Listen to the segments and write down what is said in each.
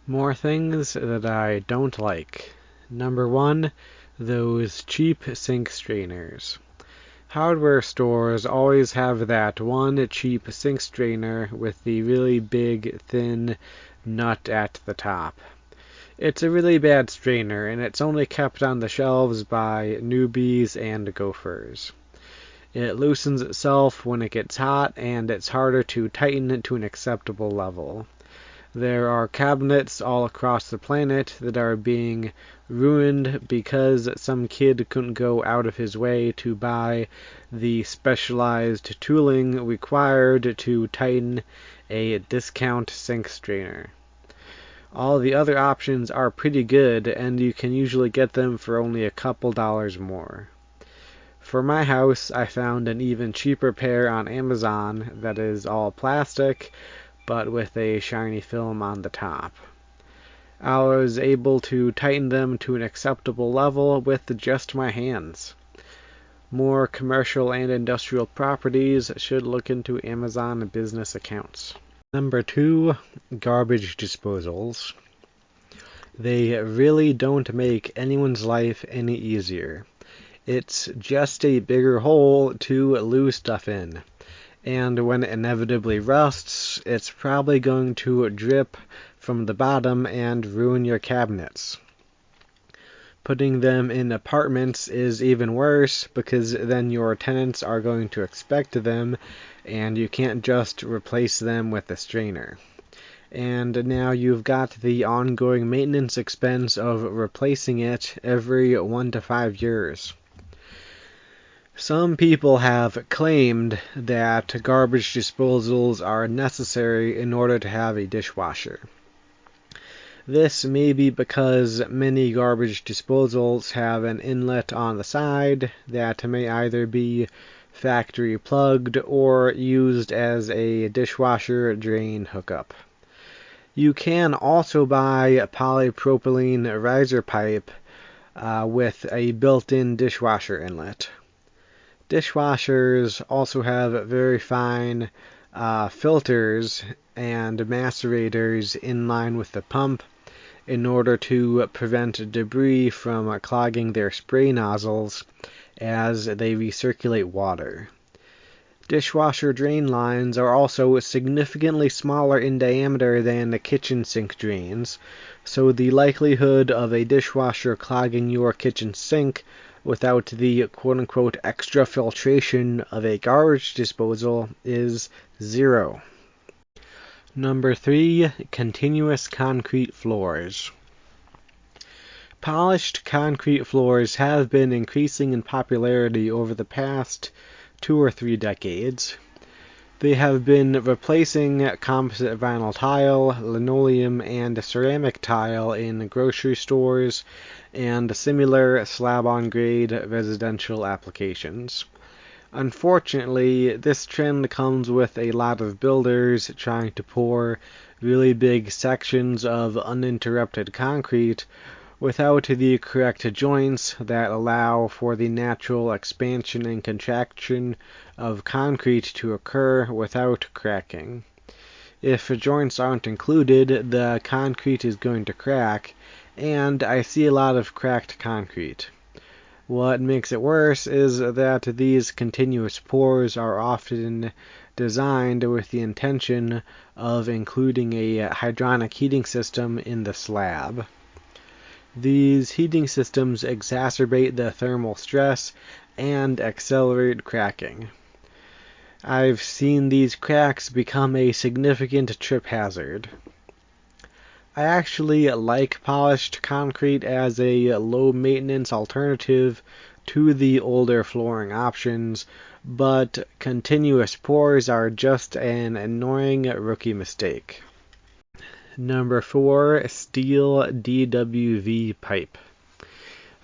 More things that I don't like. Number one, those cheap sink strainers. Hardware stores always have that one cheap sink strainer with the really big, thin nut at the top. It's a really bad strainer, and it's only kept on the shelves by newbies and gophers. It loosens itself when it gets hot, and it's harder to tighten it to an acceptable level. There are cabinets all across the planet that are being ruined because some kid couldn't go out of his way to buy the specialized tooling required to tighten a discount sink strainer. All the other options are pretty good, and you can usually get them for only a couple dollars more. For my house, I found an even cheaper pair on Amazon that is all plastic, but with a shiny film on the top. I was able to tighten them to an acceptable level with just my hands. More commercial and industrial properties should look into Amazon business accounts. Number 2, garbage disposals. They really don't make anyone's life any easier. It's just a bigger hole to lose stuff in. And when it inevitably rusts, it's probably going to drip from the bottom and ruin your cabinets. Putting them in apartments is even worse because then your tenants are going to expect them, and you can't just replace them with a strainer. And now you've got the ongoing maintenance expense of replacing it every 1 to 5 years. Some people have claimed that garbage disposals are necessary in order to have a dishwasher. This may be because many garbage disposals have an inlet on the side that may either be factory plugged or used as a dishwasher drain hookup. You can also buy a polypropylene riser pipe with a built-in dishwasher inlet. Dishwashers also have very fine filters and macerators in line with the pump in order to prevent debris from clogging their spray nozzles as they recirculate water. Dishwasher drain lines are also significantly smaller in diameter than the kitchen sink drains, so the likelihood of a dishwasher clogging your kitchen sink without the quote-unquote extra filtration of a garbage disposal is 0. Number 3, continuous concrete floors. Polished concrete floors have been increasing in popularity over the past 2 or 3 decades. They have been replacing composite vinyl tile, linoleum, and ceramic tile in grocery stores and similar slab-on-grade residential applications. Unfortunately, this trend comes with a lot of builders trying to pour really big sections of uninterrupted concrete without the correct joints that allow for the natural expansion and contraction of concrete to occur without cracking. If joints aren't included, the concrete is going to crack, and I see a lot of cracked concrete. What makes it worse is that these continuous pours are often designed with the intention of including a hydronic heating system in the slab. These heating systems exacerbate the thermal stress and accelerate cracking. I've seen these cracks become a significant trip hazard. I actually like polished concrete as a low-maintenance alternative to the older flooring options, but continuous pours are just an annoying rookie mistake. Number 4, steel DWV pipe.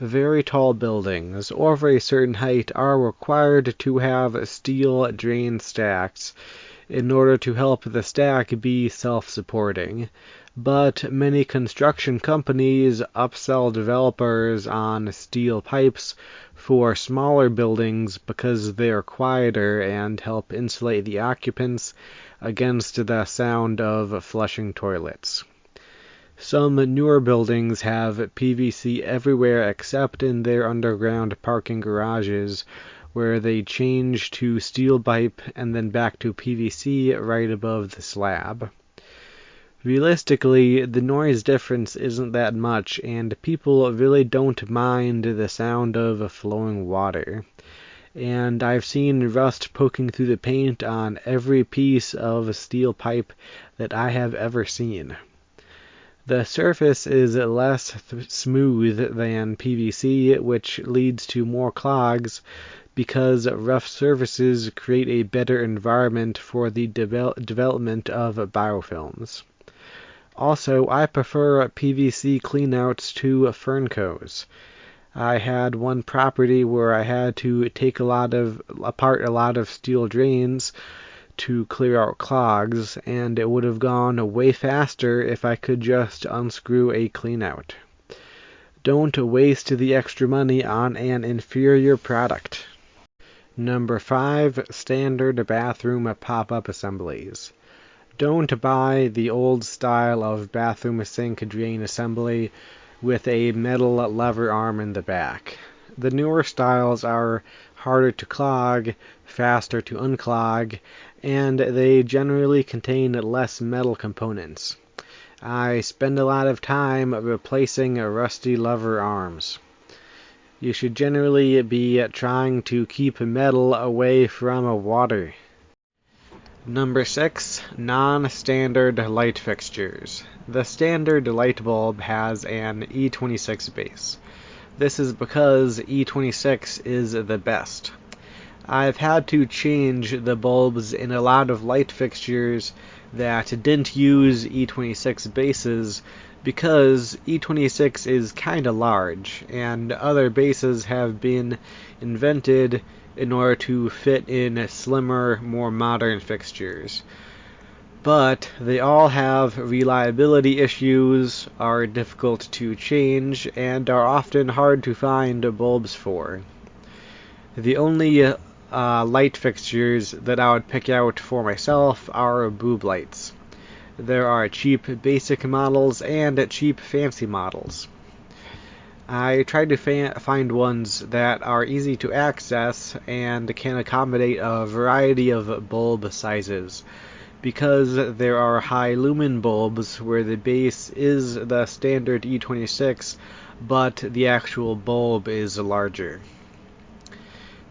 Very tall buildings over a certain height are required to have steel drain stacks in order to help the stack be self-supporting, but many construction companies upsell developers on steel pipes for smaller buildings because they are quieter and help insulate the occupants against the sound of flushing toilets. Some newer buildings have PVC everywhere except in their underground parking garages, where they change to steel pipe and then back to PVC right above the slab. Realistically, the noise difference isn't that much, and people really don't mind the sound of flowing water. And I've seen rust poking through the paint on every piece of steel pipe that I have ever seen. The surface is less smooth than PVC, which leads to more clogs because rough surfaces create a better environment for the development of biofilms. Also, I prefer PVC cleanouts to Fernco's. I had one property where I had to take apart a lot of steel drains to clear out clogs, and it would have gone way faster if I could just unscrew a cleanout. Don't waste the extra money on an inferior product. Number 5. Standard bathroom pop-up assemblies. Don't buy the old style of bathroom sink drain assembly with a metal lever arm in the back. The newer styles are harder to clog, faster to unclog, and they generally contain less metal components. I spend a lot of time replacing rusty lever arms. You should generally be trying to keep metal away from water. Number 6. Non-standard light fixtures. The standard light bulb has an E26 base. This is because E26 is the best. I've had to change the bulbs in a lot of light fixtures that didn't use E26 bases because E26 is kinda large, and other bases have been invented in order to fit in slimmer, more modern fixtures. But they all have reliability issues, are difficult to change, and are often hard to find bulbs for. The only light fixtures that I would pick out for myself are boob lights. There are cheap basic models and cheap fancy models. I tried to find ones that are easy to access and can accommodate a variety of bulb sizes, because there are high lumen bulbs where the base is the standard E26, but the actual bulb is larger.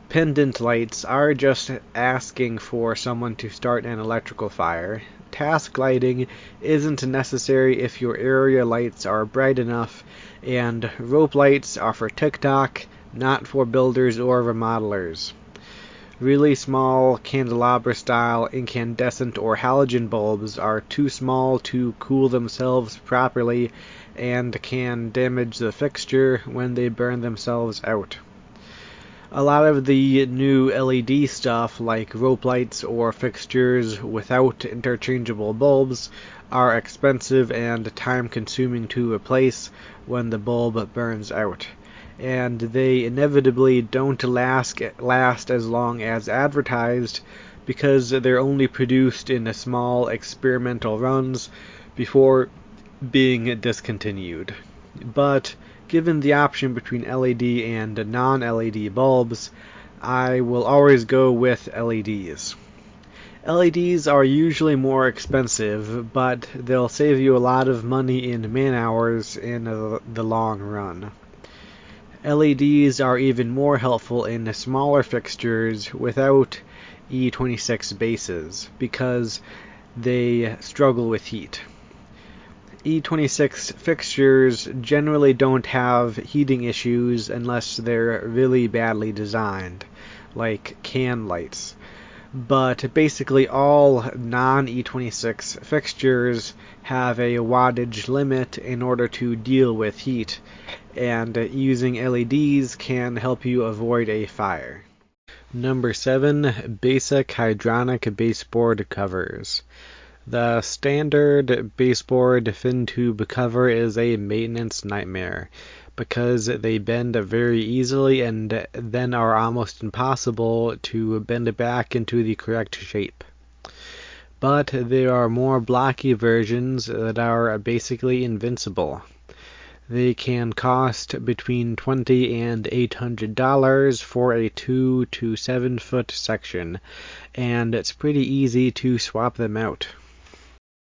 Pendant lights are just asking for someone to start an electrical fire. Task lighting isn't necessary if your area lights are bright enough, and rope lights are for TikTok, not for builders or remodelers. Really small candelabra-style incandescent or halogen bulbs are too small to cool themselves properly and can damage the fixture when they burn themselves out. A lot of the new LED stuff, like rope lights or fixtures without interchangeable bulbs, are expensive and time-consuming to replace when the bulb burns out, and they inevitably don't last as long as advertised because they're only produced in small experimental runs before being discontinued. But given the option between LED and non-LED bulbs, I will always go with LEDs. LEDs are usually more expensive, but they'll save you a lot of money in man-hours in the long run. LEDs are even more helpful in smaller fixtures without E26 bases, because they struggle with heat. E26 fixtures generally don't have heating issues unless they're really badly designed, like can lights. But basically all non-E26 fixtures have a wattage limit in order to deal with heat, and using LEDs can help you avoid a fire. Number 7. Basic hydronic baseboard covers. The standard baseboard fin tube cover is a maintenance nightmare because they bend very easily and then are almost impossible to bend back into the correct shape. but there are more blocky versions that are basically invincible. They can cost between $20 and $800 for a 2 to 7 foot section, and it's pretty easy to swap them out.